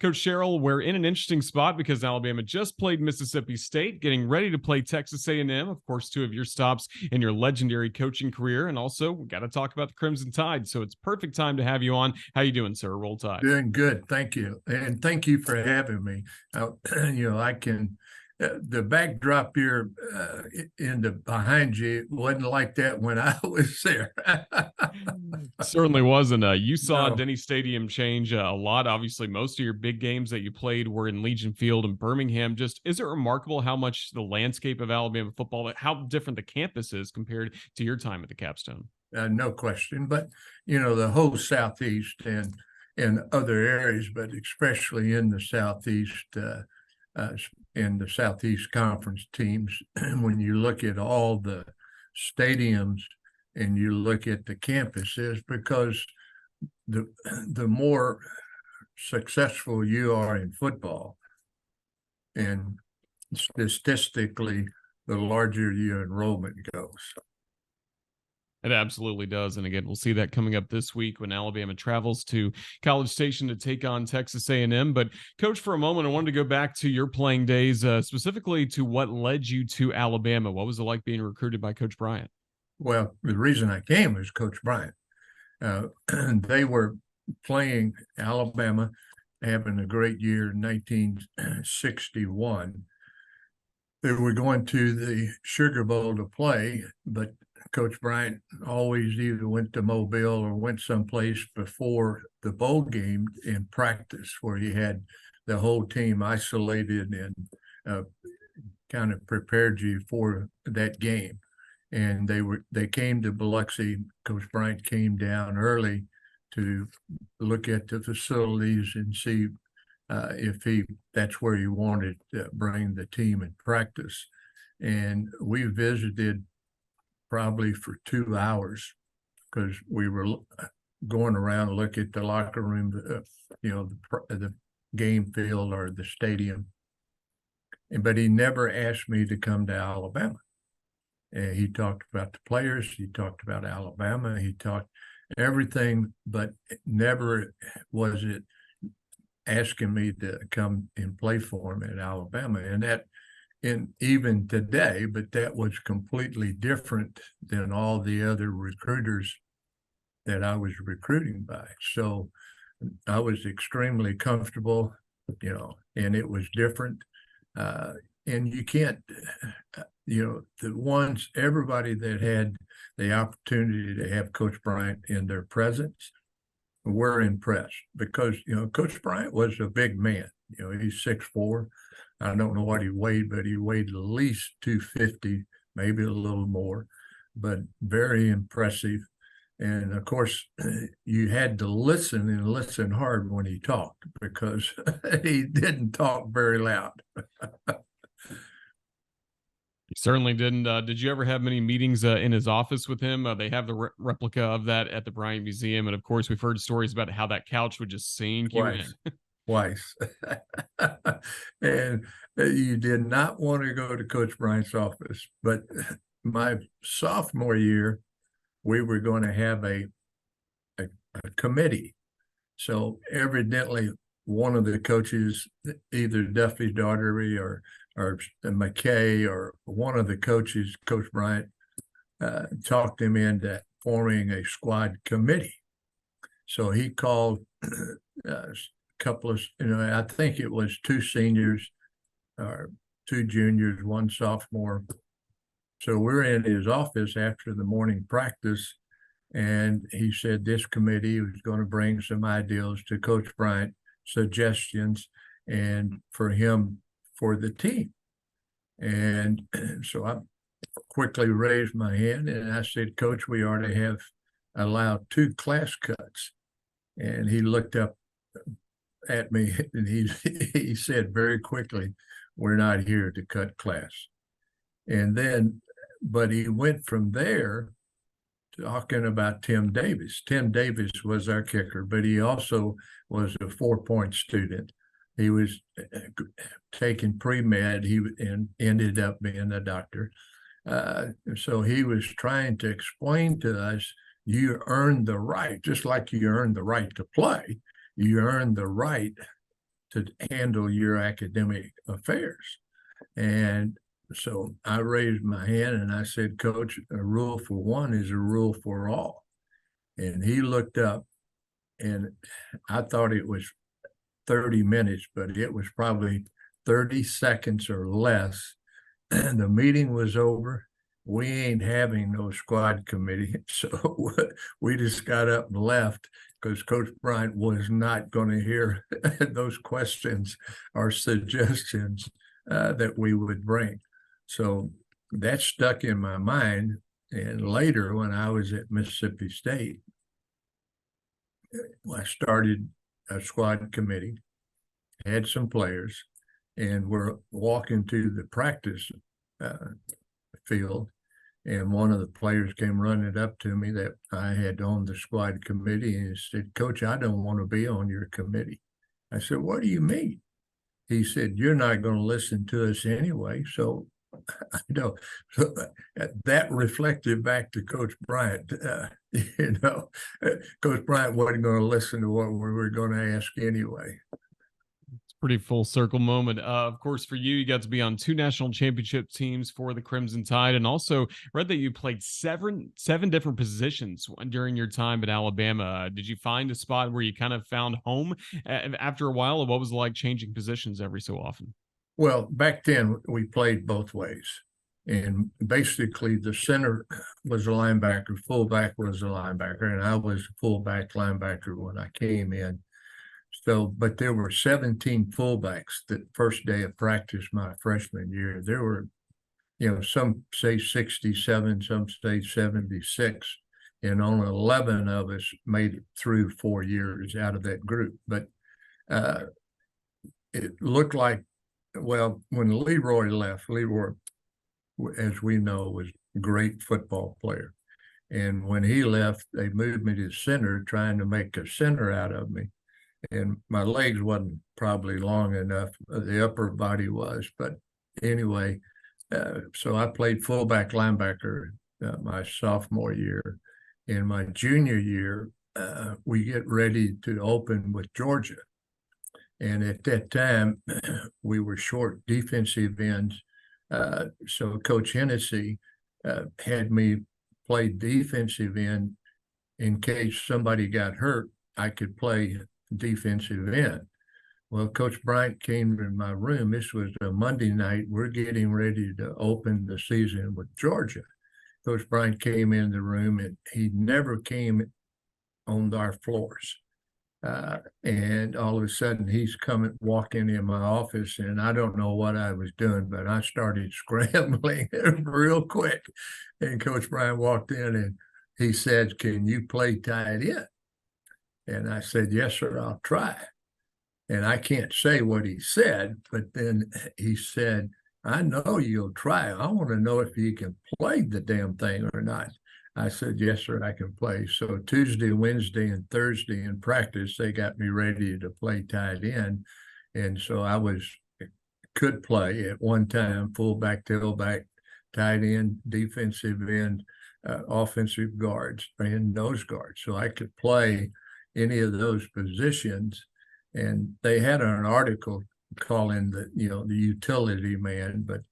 Coach Sherrill, we're in an interesting spot because Alabama just played Mississippi State, getting ready to play Texas A&M. Of course, two of your stops in your legendary coaching career, and also we got to talk about the Crimson Tide. So it's perfect time to have you on. How you doing, sir? Roll Tide. Doing good, thank you, and thank you for having me. I can. The backdrop here in the behind you wasn't like that when I was there. Certainly wasn't. You saw No. Denny Stadium change a lot. Obviously, most of your big games that you played were in Legion Field in Birmingham. Just is it remarkable how much the landscape of Alabama football, how different the campus is compared to your time at the Capstone? No question, but the whole Southeast and other areas, but especially in the Southeast. In the Southeast Conference teams, when you look at all the stadiums and you look at the campuses, because the more successful you are in football, and statistically, the larger your enrollment goes. It absolutely does. And again, we'll see that coming up this week when Alabama travels to College Station to take on Texas A&M. But Coach, for a moment, I wanted to go back to your playing days, specifically to what led you to Alabama. What was it like being recruited by Coach Bryant? Well, the reason I came was Coach Bryant. They were playing Alabama, having a great year in 1961. They were going to the Sugar Bowl to play, but Coach Bryant always either went to Mobile or went someplace before the bowl game in practice, where he had the whole team isolated and kind of prepared you for that game. And they came to Biloxi. Coach Bryant came down early to look at the facilities and see if that's where he wanted to bring the team in practice. And we visited probably for 2 hours, because we were going around to look at the locker room, the game field or the stadium. But he never asked me to come to Alabama. And he talked about the players, he talked about Alabama, he talked everything, but never was it asking me to come and play for him at Alabama. And even today, but that was completely different than all the other recruiters that I was recruiting by. So I was extremely comfortable, and it was different. And you can't, everybody that had the opportunity to have Coach Bryant in their presence were impressed, because, Coach Bryant was a big man. He's 6'4". I don't know what he weighed, but he weighed at least 250, maybe a little more, but very impressive. And of course, you had to listen and listen hard when he talked, because he didn't talk very loud. He certainly didn't. Did you ever have many meetings in his office with him? They have the replica of that at the Bryant Museum. And of course, we've heard stories about how that couch would just sink you in. Twice. And you did not want to go to Coach Bryant's office. But my sophomore year, we were going to have a committee. So evidently, one of the coaches, either Duffy Daugherty or McKay, or one of the coaches, Coach Bryant, talked him into forming a squad committee. So he called a couple of, I think it was 2 seniors or 2 juniors, 1 sophomore. So we're in his office after the morning practice, and he said this committee was going to bring some ideas to Coach Bryant, suggestions, and for him, for the team. And so I quickly raised my hand and I said, Coach, we already have allowed 2 class cuts. And he looked up at me and he said very quickly, we're not here to cut class. And then, but he went from there talking about Tim Davis. Tim Davis was our kicker, but he also was a 4-point student. He was taking pre-med, and ended up being a doctor. So he was trying to explain to us, you earned the right, just like you earned the right to play, you earned the right to handle your academic affairs. And so I raised my hand and I said, Coach, a rule for one is a rule for all. And he looked up, and I thought it was 30 minutes, but it was probably 30 seconds or less. And the meeting was over. We ain't having no squad committee. So we just got up and left because Coach Bryant was not going to hear those questions or suggestions that we would bring. So that stuck in my mind. And later, when I was at Mississippi State, I started a squad committee, had some players, and we're walking to the practice field. And one of the players came running up to me that I had on the squad committee, and he said, Coach, I don't want to be on your committee. I said, what do you mean? He said, you're not going to listen to us anyway. So I know, so that reflected back to Coach Bryant. Coach Bryant wasn't going to listen to what we were going to ask anyway. Pretty full circle moment. Of course, for you, you got to be on 2 national championship teams for the Crimson Tide, and also read that you played seven different positions during your time at Alabama. Did you find a spot where you kind of found home after a while, or what was it like changing positions every so often? Well, back then we played both ways, and basically the center was a linebacker, fullback was a linebacker, and I was a fullback linebacker when I came in. So, but there were 17 fullbacks the first day of practice my freshman year. There were, some say 67, some say 76, and only 11 of us made it through 4 years out of that group. But it looked like, well, when Leroy left, Leroy, as we know, was a great football player. And when he left, they moved me to center, trying to make a center out of me. And my legs wasn't probably long enough. The upper body was, but anyway, so I played fullback linebacker my sophomore year. In my junior year, we get ready to open with Georgia. And at that time, we were short defensive ends. So Coach Hennessy had me play defensive end in case somebody got hurt. I could play defensive end. Well, Coach Bryant came in my room. This was a Monday night. We're getting ready to open the season with Georgia. Coach Bryant came in the room, and he never came on our floors. And all of a sudden, he's walking in my office, and I don't know what I was doing, but I started scrambling real quick. And Coach Bryant walked in, and he said, "Can you play tight end?" And I said, "Yes, sir, I'll try." And I can't say what he said, but then he said, "I know you'll try. I want to know if you can play the damn thing or not." I said, "Yes, sir, I can play." So Tuesday, Wednesday, and Thursday in practice, they got me ready to play tight end. And so I could play at one time, fullback, tailback, tight end, defensive end, offensive guards, and nose guards. So I could play any of those positions. And they had an article calling the utility man. But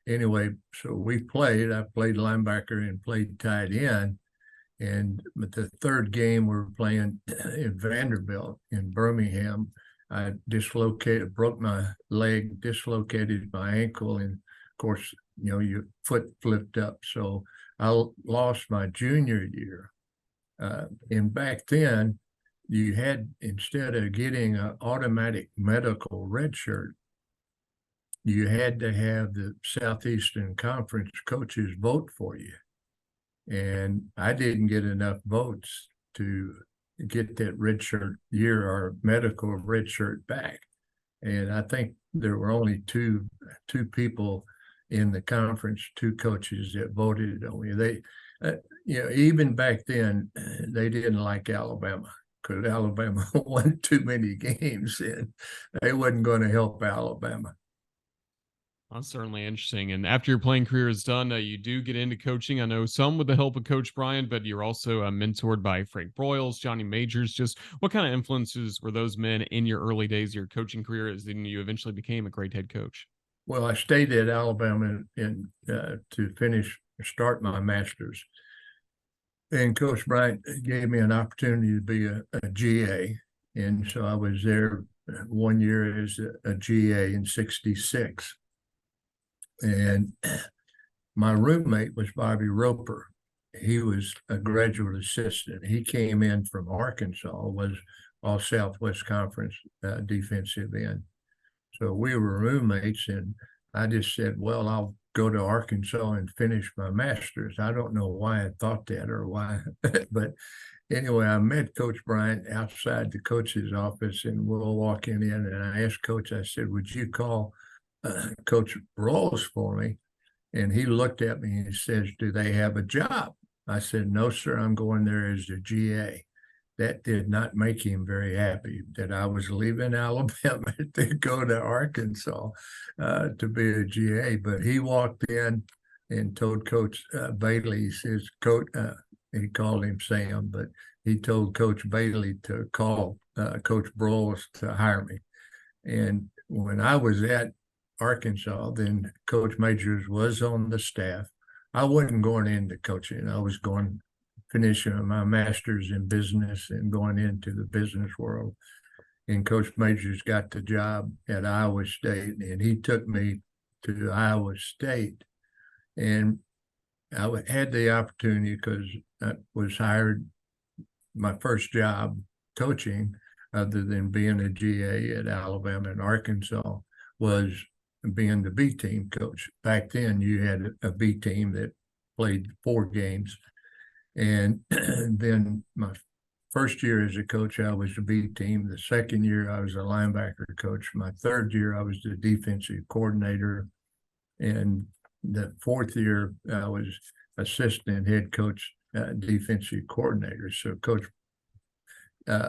anyway, so I played linebacker and played tight end. But the third game we were playing in Vanderbilt in Birmingham, I broke my leg, dislocated my ankle, and of course, your foot flipped up. So I lost my junior year. And back then, you had, instead of getting an automatic medical red shirt, you had to have the Southeastern Conference coaches vote for you. And I didn't get enough votes to get that red shirt year or medical red shirt back. And I think there were only two people in the conference, 2 coaches that voted on me. They, even back then, they didn't like Alabama, because Alabama won too many games, and they wasn't going to help Alabama. That's certainly interesting. And after your playing career is done, you do get into coaching. I know some with the help of Coach Bryant, but you're also mentored by Frank Broyles, Johnny Majors. Just what kind of influences were those men in your early days of your coaching career as then you eventually became a great head coach? Well, I stayed at Alabama to start my master's. And Coach Bryant gave me an opportunity to be a GA. And so I was there 1 year as a GA in 66. And my roommate was Bobby Roper. He was a graduate assistant. He came in from Arkansas, was all Southwest Conference defensive end. So we were roommates, and I just said, well, I'll go to Arkansas and finish my master's. I don't know why I thought that or why, but anyway, I met Coach Bryant outside the coach's office, and we'll walk in, and I asked Coach, I said, would you call Coach Broyles for me? And he looked at me and he says, do they have a job? I said, no, sir, I'm going there as a GA. That did not make him very happy that I was leaving Alabama to go to Arkansas to be a GA. But he walked in and told Coach Bailey, he says, Coach, he called him Sam, but he told Coach Bailey to call Coach Broyles to hire me. And when I was at Arkansas, then Coach Majors was on the staff. I wasn't going into coaching. I was going finishing my master's in business and going into the business world. And Coach Majors got the job at Iowa State, and he took me to Iowa State. And I had the opportunity because I was hired my first job coaching, other than being a GA at Alabama and Arkansas, was being the B team coach. Back then, you had a B team that played 4 games. And then my first year as a coach, I was the B team. The second year, I was a linebacker coach. My third year, I was the defensive coordinator. And the fourth year, I was assistant head coach, defensive coordinator. So Coach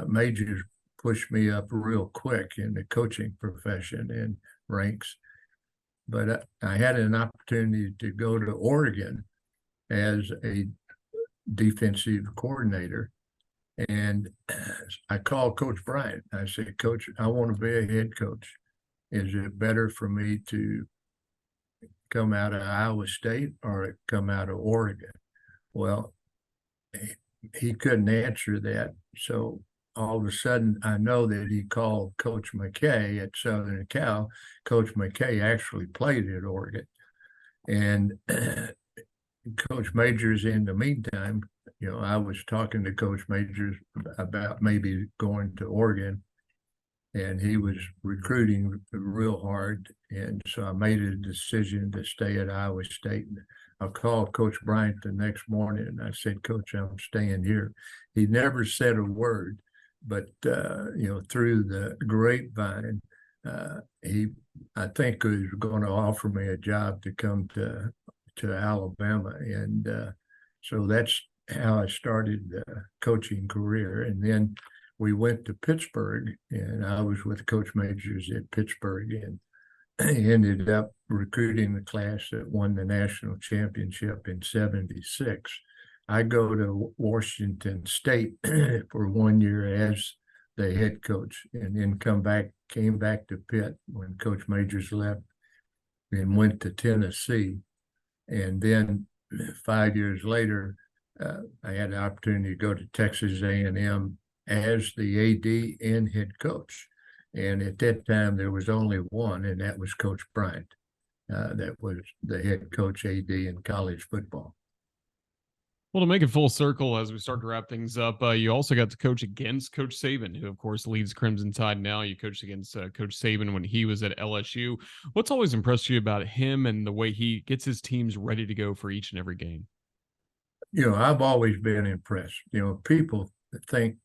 Majors pushed me up real quick in the coaching profession and ranks. But I had an opportunity to go to Oregon as a defensive coordinator. And I called Coach Bryant. I said, Coach, I want to be a head coach. Is it better for me to come out of Iowa State or come out of Oregon? Well, he couldn't answer that. So all of a sudden, I know that he called Coach McKay at Southern Cal. Coach McKay actually played at Oregon. And Coach Majors, in the meantime, I was talking to Coach Majors about maybe going to Oregon, and he was recruiting real hard. And so I made a decision to stay at Iowa State. I called Coach Bryant the next morning, and I said, Coach, I'm staying here. He never said a word, but, through the grapevine, I think he was going to offer me a job to come to Alabama. And so that's how I started the coaching career. And then we went to Pittsburgh, and I was with Coach Majors at Pittsburgh, and ended up recruiting the class that won the national championship in 76. I go to Washington State for 1 year as the head coach, and then came back to Pitt when Coach Majors left, and went to Tennessee. And then 5 years later, I had the opportunity to go to Texas A&M as the AD and head coach. And at that time, there was only one, and that was Coach Bryant. That was the head coach AD in college football. Well, to make it full circle as we start to wrap things up, you also got to coach against Coach Saban, who, of course, leads Crimson Tide now. You coached against Coach Saban when he was at LSU. What's always impressed you about him and the way he gets his teams ready to go for each and every game? I've always been impressed. People think,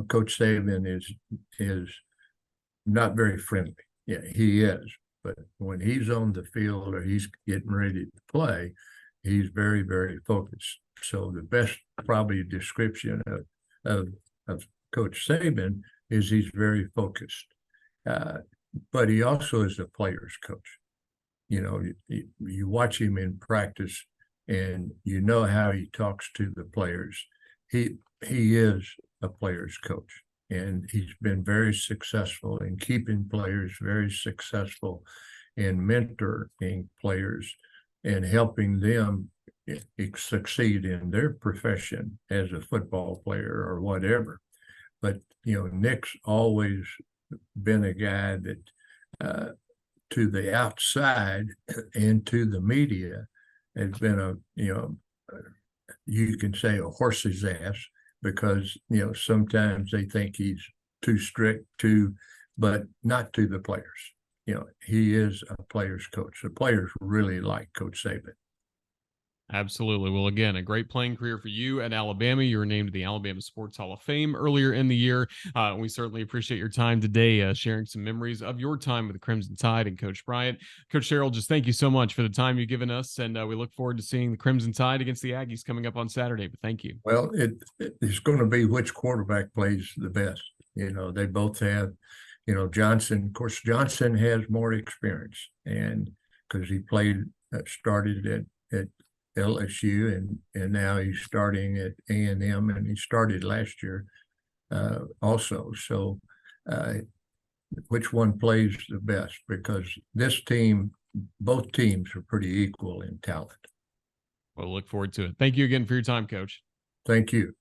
Coach Saban is not very friendly. Yeah, he is. But when he's on the field or he's getting ready to play, he's very, very focused. So the best probably description of Coach Saban is he's very focused. But he also is a player's coach. you watch him in practice, and you know how he talks to the players. He is a player's coach, and he's been very successful in keeping players, very successful in mentoring players and helping them succeed in their profession as a football player or whatever. But Nick's always been a guy that to the outside and to the media has been you can say a horse's ass, because sometimes they think he's too strict, but not to the players. He is a player's coach. The players really like Coach Saban. Absolutely. Well, again, a great playing career for you at Alabama. You were named to the Alabama Sports Hall of Fame earlier in the year. We certainly appreciate your time today, sharing some memories of your time with the Crimson Tide and Coach Bryant. Coach Sherrill, just thank you so much for the time you've given us, and we look forward to seeing the Crimson Tide against the Aggies coming up on Saturday. But thank you. Well, it's going to be which quarterback plays the best. They both have, Johnson. Of course, Johnson has more experience, and because he started at LSU, and now he's starting at A&M, and he started last year also. So which one plays the best? Because both teams are pretty equal in talent. We'll look forward to it. Thank you again for your time, Coach. Thank you.